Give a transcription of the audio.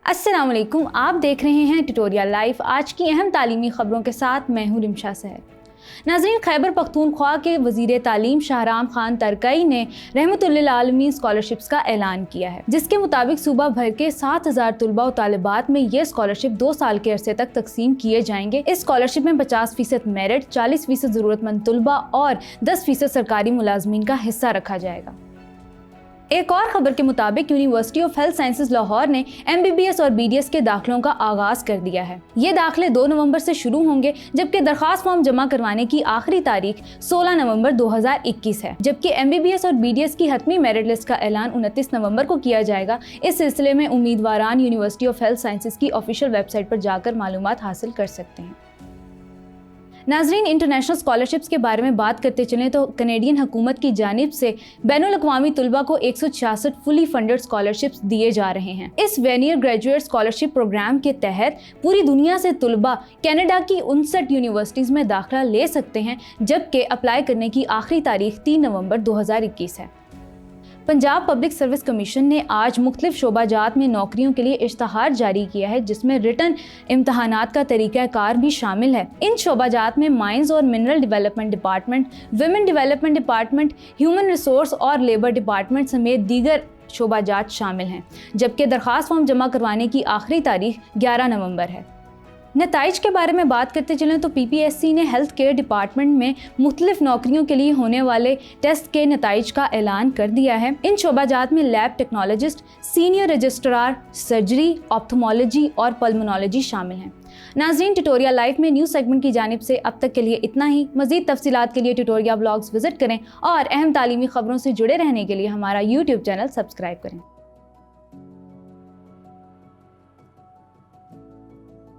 السلام علیکم، آپ دیکھ رہے ہیں ٹیٹوریل لائف۔ آج کی اہم تعلیمی خبروں کے ساتھ میں ہوں رمشا سحر۔ ناظرین، خیبر پختونخوا کے وزیر تعلیم شاہرام خان ترکئی نے رحمت للعالمین اسکالرشپس کا اعلان کیا ہے، جس کے مطابق صوبہ بھر کے 7,000 طلباء و طالبات میں یہ اسکالرشپ 2 سال کے عرصے تک تقسیم کیے جائیں گے۔ اس اسکالرشپ میں 50% میرٹ، 40% ضرورت مند طلباء اور 10% سرکاری ملازمین کا حصہ رکھا جائے گا۔ ایک اور خبر کے مطابق university of health sciences Lahore نے MBBS اور BDS کے داخلوں کا آغاز کر دیا ہے۔ یہ داخلے 2 نومبر سے شروع ہوں گے، جبکہ درخواست فارم جمع کروانے کی آخری تاریخ 16 نومبر 2021 ہے، جبکہ MBBS اور BDS کی حتمی میرٹ لسٹ کا اعلان 29 نومبر کو کیا جائے گا۔ اس سلسلے میں امیدواران یونیورسٹی آف ہیلتھ سائنسز کی آفیشیل ویب سائٹ پر جا کر معلومات حاصل کر سکتے ہیں۔ ناظرین، انٹرنیشنل اسکالرشپس کے بارے میں بات کرتے چلیں تو کینیڈین حکومت کی جانب سے بین الاقوامی طلباء کو 166 فلی فنڈڈ اسکالرشپس دیے جا رہے ہیں۔ اس وینئر گریجویٹ اسکالرشپ پروگرام کے تحت پوری دنیا سے طلباء کینیڈا کی 59 یونیورسٹیز میں داخلہ لے سکتے ہیں، جبکہ اپلائی کرنے کی آخری تاریخ 3 نومبر 2021 ہے۔ پنجاب پبلک سروس کمیشن نے آج مختلف شعبہ جات میں نوکریوں کے لیے اشتہار جاری کیا ہے، جس میں ریٹن امتحانات کا طریقہ کار بھی شامل ہے۔ ان شعبہ جات میں مائنز اور mineral development department, women development department, human resource اور لیبر ڈپارٹمنٹ سمیت دیگر شعبہ جات شامل ہیں، جبکہ درخواست فارم جمع کروانے کی آخری تاریخ 11 نومبر ہے۔ نتائج کے بارے میں بات کرتے چلیں تو PPSC نے ہیلتھ کیئر ڈپارٹمنٹ میں مختلف نوکریوں کے لیے ہونے والے ٹیسٹ کے نتائج کا اعلان کر دیا ہے۔ ان شعبہ جات میں lab technologist, senior registrar, surgery, ophthalmology اور پلمونالوجی شامل ہیں۔ ناظرین، ٹیٹوریل لائف میں نیوز سیگمنٹ کی جانب سے اب تک کے لیے اتنا ہی۔ مزید تفصیلات کے لیے ٹیٹوریل بلاگز وزٹ کریں اور اہم تعلیمی خبروں سے جڑے رہنے کے لیے ہمارا YouTube چینل سبسکرائب کریں۔